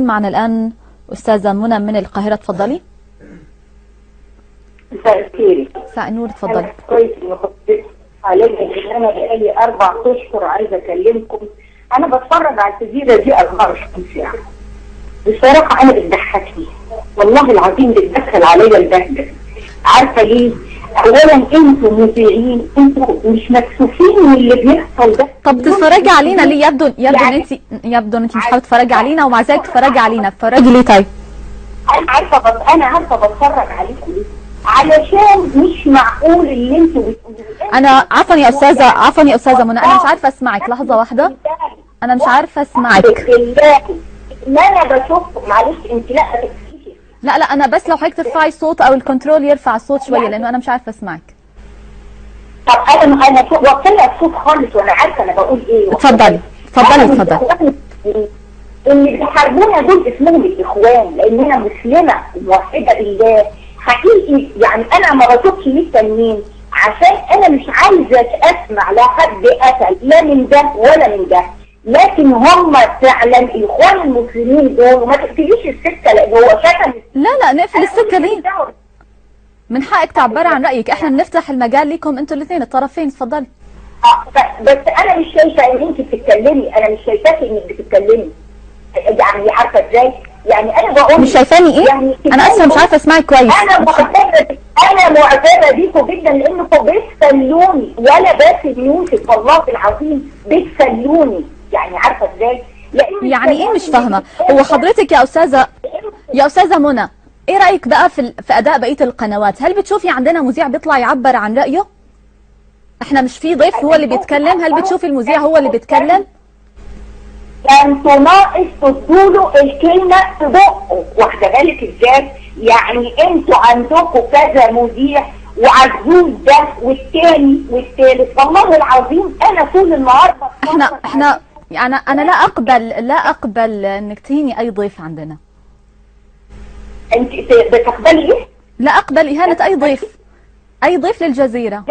معنا الآن أستاذة منى من القاهرة، تفضلي. مساء الخير. مساء النور، تفضلي. كويس ان حضرتك عليا ان انا بقالي 4 اشهر عايزه اكلمكم. انا بتفرج على الجزيره دي 24 ساعه. بصراحه انا بتضحكني والله العظيم، بتدخل عليا البهجه. عارفه ليه؟ اولا انتوا مذيعين، انتوا مش مكسوفين من اللي بيحصل ده. طب تتفرجي علينا ليه؟ يبدو ان انت مش حابه تتفرجي علينا، ومع ذلك تتفرجي علينا. تتفرجي ليه طيب؟ انا عارفه بتفرج عليكم ليه؟ علشان مش معقول اللي انتوا بتقولوه. انا عفوا يا استاذه منى، انا مش عارفه اسمعك. لحظه واحده، انا مش عارفه اسمعك. بالله ما انا بشوفكم. معلش انت لا تكفيكي. لا انا بس لو حضرتك ترفعي الصوت او الكنترول يرفع الصوت شويه، لانه انا مش عارفه اسمعك. طب انا وطلع الصوت خالص وانا عارفه انا بقول ايه. اتفضلي. اللي بيحاربونا دول اسمهم الاخوان، لان انا مسلمه موحده بالله حقيقي. يعني انا ما بشوفش ليه تنين، عشان انا مش عايزه اسمع لا حد قتل لا من ده ولا من ده. لكن هم فعلا الاخوان المسلمين دول، وما تقفليش السكه لان هو شتم. لا نقفل السكه ليه؟ من حقك تعبري عن رايك، احنا بنفتح المجال ليكم انتوا الاثنين الطرفين. اتفضلي. بس انا مش شايفه ان انت بتتكلمي، انا مش شايفاك انك بتتكلمي. يعني عارفه ازاي؟ يعني انا بقول مش شايفاني ايه؟ يعني انا اسفه مش عارفه اسمعك كويس. انا معتبره بيكم جدا لانكم بتسلوني، ولا باسم يوسف والله العظيم بتسلوني. يعني عارفه ازاي؟ يعني ايه مش فاهمه؟ هو حضرتك يا استاذه منى، ايه رايك بقى في اداء بقيه القنوات؟ هل بتشوفي عندنا مذيع بيطلع يعبر عن رايه؟ احنا مش في ضيف هو اللي بيتكلم؟ هل بتشوفي المذيع هو اللي بيتكلم؟ انتوا ناقص تدوله الكلمه في بقه، واخده بالك ازاي؟ يعني انتوا عندكم كذا مذيع، وعزوز ده والتاني والتالت. والله العظيم انا طول النهار احنا انا لا اقبل انك تهيني اي ضيف عندنا. انت بتقبلي ايه؟ لا اقبل اهانه اي ضيف للجزيره.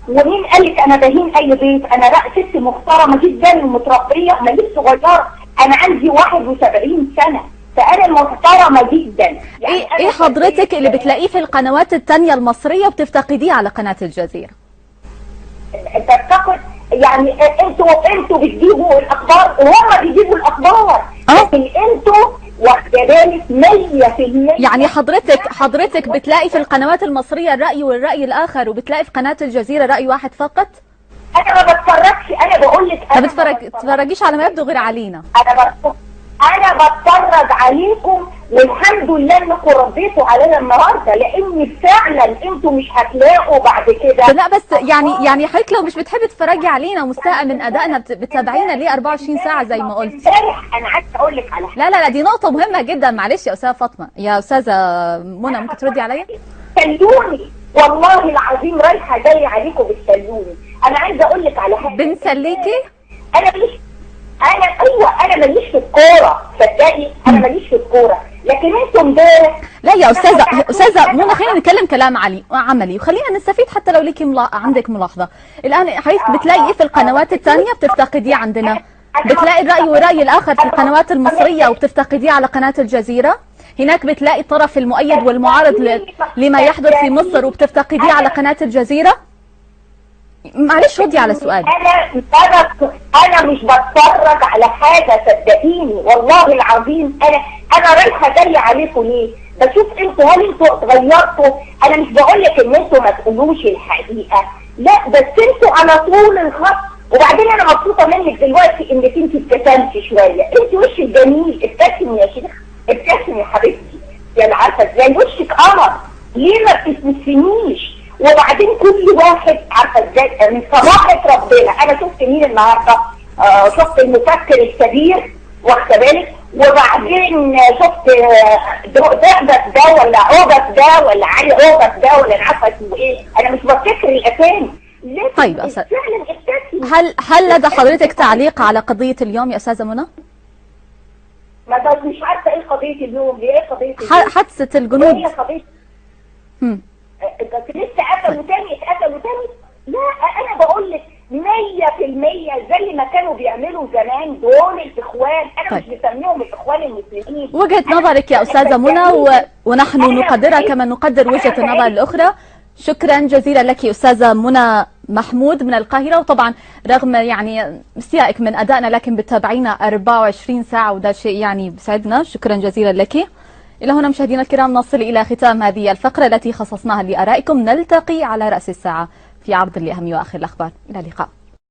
ومين قال لك انا بهين اي ضيف؟ انا ست محترمه جدا ومتربيه، ماليش صغيره، انا عندي 71 سنه، فانا محترمه جدا. يعني ايه حضرتك اللي بتلاقيه في القنوات الثانيه المصريه وبتفتقديه على قناه الجزيره؟ تفتقد يعني انتوا بتجيبوا الاخبار وهم بيجيبوا الاخبار، لكن انتوا واخده بالك 100%. يعني حضرتك بتلاقي في القنوات المصريه الراي والراي الاخر، وبتلاقي في قناه الجزيره راي واحد فقط؟ انا ما بتفرجش، انا بقول لك ما بتتفرجيش على ما يبدو غير علينا. انا بتفرج عليكم، والحمد لله انكم رديتوا علينا النهارده، لان فعلا انتوا مش هتلاقوا بعد كده. لا بس يعني حضرتك لو مش بتحبي تتفرجي علينا ومستاءه من ادائنا بتتابعينا ليه 24 ساعه زي ما قلت؟ انا عايزه اقول لك على حاجه. لا دي نقطه مهمه جدا. معلش يا استاذه فاطمه، يا استاذه منى، ممكن تردي عليا؟ بتسلوني والله العظيم، رايحه جايه عليكم بتسلوني. انا عايزه اقول لك على حاجه. بنسليكي؟ انا ماليش في الكوره، صدقني انا ماليش في الكوره، لكن انتوا امبارح. لا يا استاذه منى، خلينا نتكلم كلام عملي، وخلينا نستفيد حتى لو ليكي عندك ملاحظه. الان حضرتك بتلاقي ايه في القنوات الثانيه بتفتقديه عندنا؟ بتلاقي الراي والراي الاخر في القنوات المصريه وبتفتقديه على قناه الجزيره؟ هناك بتلاقي الطرف المؤيد والمعارض لما يحدث في مصر وبتفتقديه على قناه الجزيره؟ معلش ردي على السؤال. انا مش بتفرج على حاجه، صدقيني والله العظيم. انا رايحه جايه عليكم ليه؟ بشوف هل انتوا اتغيرتوا. انا مش بقول لك ان انتوا ما تقولوش الحقيقه، لا، بس انتوا على طول الخط. وبعدين انا مبسوطه منك دلوقتي انك انت ابتسمتي شويه. انت وشك جميل، ابتسمي يا شيخ، ابتسمي يا حبيبتي. يعني عارفه ازاي؟ وشك قمر، ليه ما بتبتسميش؟ وبعدين كل واحد عارفه ازاي من صباحه ربنا. انا شفت مين النهارده؟ شفت المفكر الكبير، واخده بالك؟ وبعدين شفت دعبس ده ولا عوبس ده ولا علي عوبس ده ولا عارفه اسمه ايه؟ انا مش بفتكر الاسامي. طيب يا استاذ، هل لدى حضرتك تعليق على قضيه اليوم يا استاذه منى؟ ما مش عارفه ايه قضيه اليوم، ايه قضيه اليوم؟ حادثه الجنود. هي قضيه بس لسه قتلوا تاني. لا انا بقول لك زي ما كانوا بيعملوا زمان دول الاخوان. انا مش بسميهم الاخوان المسلمين. وجهة نظرك يا استاذة منى ونحن نقدرها كما نقدر وجهة النظر الاخرى. شكرا جزيلا لك استاذة منى محمود من القاهرة. وطبعا رغم يعني استيائك من ادائنا لكن بتتابعينا 24 ساعة وده شيء يعني بسعدنا. شكرا جزيلا لك. الى هنا مشاهدينا الكرام نصل الى ختام هذه الفقرة التي خصصناها لآرائكم. نلتقي على رأس الساعة في عرض لأهم وآخر الأخبار. إلى اللقاء.